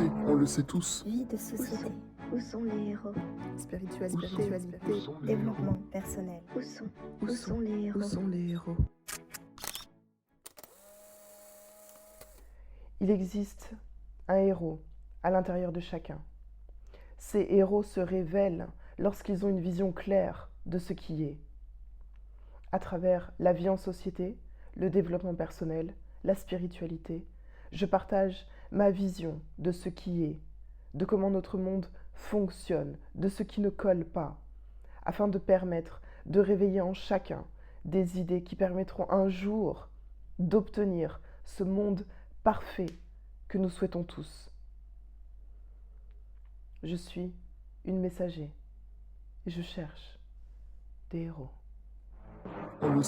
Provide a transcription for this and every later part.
on le sait tous. Vie de société. Où sont les héros? Spiritualité. Développement personnel. Où sont les héros? Il existe un héros à l'intérieur de chacun. Ces héros se révèlent lorsqu'ils ont une vision claire de ce qui est. À travers la vie en société, le développement personnel, la spiritualité, je partage ma vision de ce qui est, de comment notre monde fonctionne, de ce qui ne colle pas, afin de permettre de réveiller en chacun des idées qui permettront un jour d'obtenir ce monde parfait que nous souhaitons tous. Je suis une messager et je cherche des héros. On le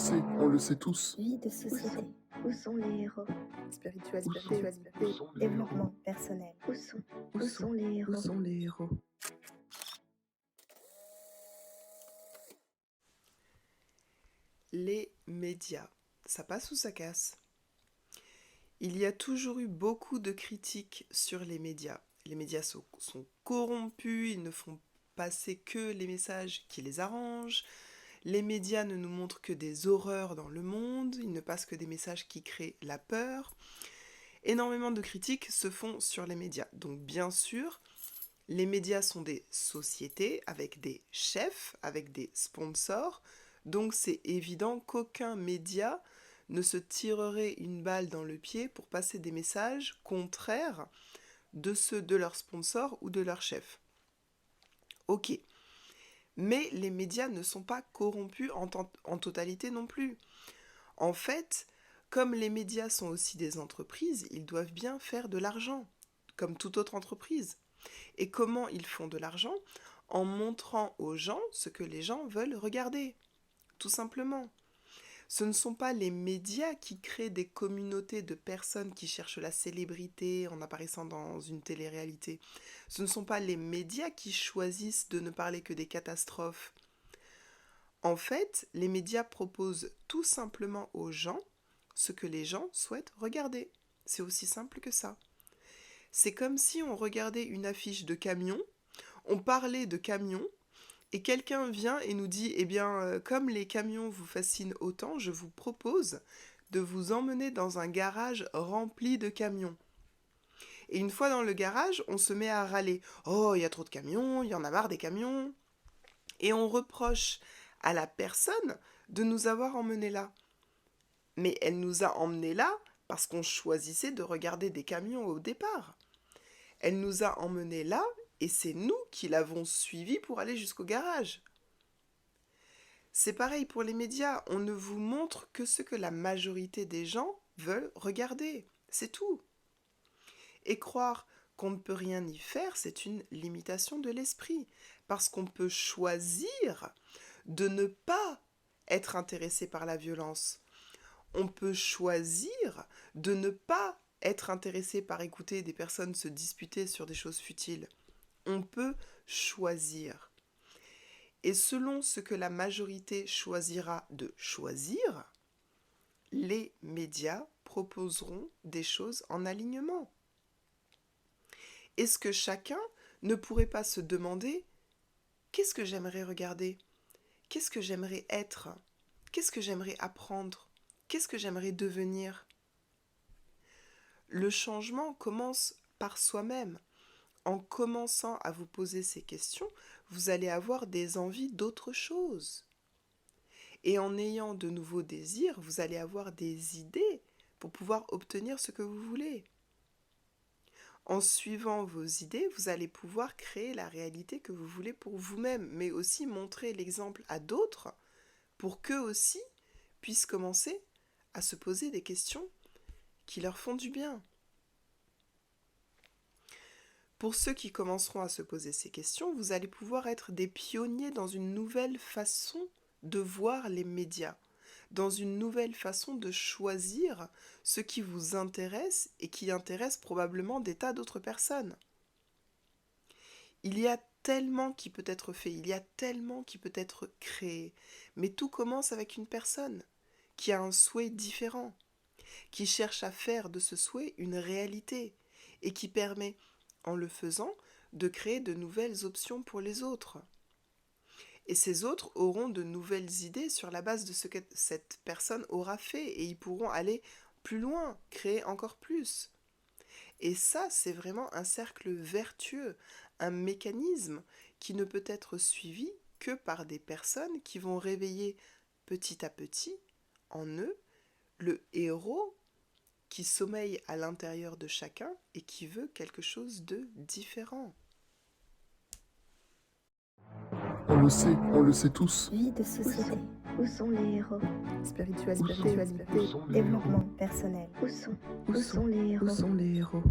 sait tous. Vie de société. Où sont les héros? Spiritualité. Développement personnel. Où sont les héros? Les médias, ça passe ou ça casse? Il y a toujours eu beaucoup de critiques sur les médias. Les médias sont corrompus, ils ne font passer que les messages qui les arrangent. Les médias ne nous montrent que des horreurs dans le monde, ils ne passent que des messages qui créent la peur. Énormément de critiques se font sur les médias. Donc bien sûr, les médias sont des sociétés avec des chefs, avec des sponsors. Donc c'est évident qu'aucun média ne se tirerait une balle dans le pied pour passer des messages contraires de ceux de leurs sponsors ou de leurs chefs. Ok. Mais les médias ne sont pas corrompus en totalité non plus. En fait, comme les médias sont aussi des entreprises, ils doivent bien faire de l'argent, comme toute autre entreprise. Et comment ils font de l'argent? En montrant aux gens ce que les gens veulent regarder, tout simplement. Ce ne sont pas les médias qui créent des communautés de personnes qui cherchent la célébrité en apparaissant dans une télé-réalité. Ce ne sont pas les médias qui choisissent de ne parler que des catastrophes. En fait, les médias proposent tout simplement aux gens ce que les gens souhaitent regarder. C'est aussi simple que ça. C'est comme si on regardait une affiche de camion, on parlait de camions, et quelqu'un vient et nous dit, eh bien, comme les camions vous fascinent autant, je vous propose de vous emmener dans un garage rempli de camions. Et une fois dans le garage, on se met à râler. Oh, il y a trop de camions, il y en a marre des camions. Et on reproche à la personne de nous avoir emmenés là. Mais elle nous a emmenés là parce qu'on choisissait de regarder des camions au départ. Elle nous a emmenés là et c'est nous qui l'avons suivi pour aller jusqu'au garage. C'est pareil pour les médias, on ne vous montre que ce que la majorité des gens veulent regarder, c'est tout. Et croire qu'on ne peut rien y faire, c'est une limitation de l'esprit, parce qu'on peut choisir de ne pas être intéressé par la violence. On peut choisir de ne pas être intéressé par écouter des personnes se disputer sur des choses futiles. On peut choisir. Et selon ce que la majorité choisira de choisir, les médias proposeront des choses en alignement. Est-ce que chacun ne pourrait pas se demander « Qu'est-ce que j'aimerais regarder? Qu'est-ce que j'aimerais être? Qu'est-ce que j'aimerais apprendre? Qu'est-ce que j'aimerais devenir ?» Le changement commence par soi-même. En commençant à vous poser ces questions, vous allez avoir des envies d'autre chose. Et en ayant de nouveaux désirs, vous allez avoir des idées pour pouvoir obtenir ce que vous voulez. En suivant vos idées, vous allez pouvoir créer la réalité que vous voulez pour vous-même, mais aussi montrer l'exemple à d'autres pour qu'eux aussi puissent commencer à se poser des questions qui leur font du bien. Pour ceux qui commenceront à se poser ces questions, vous allez pouvoir être des pionniers dans une nouvelle façon de voir les médias, dans une nouvelle façon de choisir ce qui vous intéresse et qui intéresse probablement des tas d'autres personnes. Il y a tellement qui peut être fait, il y a tellement qui peut être créé, mais tout commence avec une personne qui a un souhait différent, qui cherche à faire de ce souhait une réalité et qui permet en le faisant, de créer de nouvelles options pour les autres. Et ces autres auront de nouvelles idées sur la base de ce que cette personne aura fait et ils pourront aller plus loin, créer encore plus. Et ça, c'est vraiment un cercle vertueux, un mécanisme qui ne peut être suivi que par des personnes qui vont réveiller petit à petit en eux le héros qui sommeille à l'intérieur de chacun et qui veut quelque chose de différent. On le sait tous. Vie de société. Où sont les héros? Spiritualité. Développement personnel. Où sont les héros? Où sont les héros?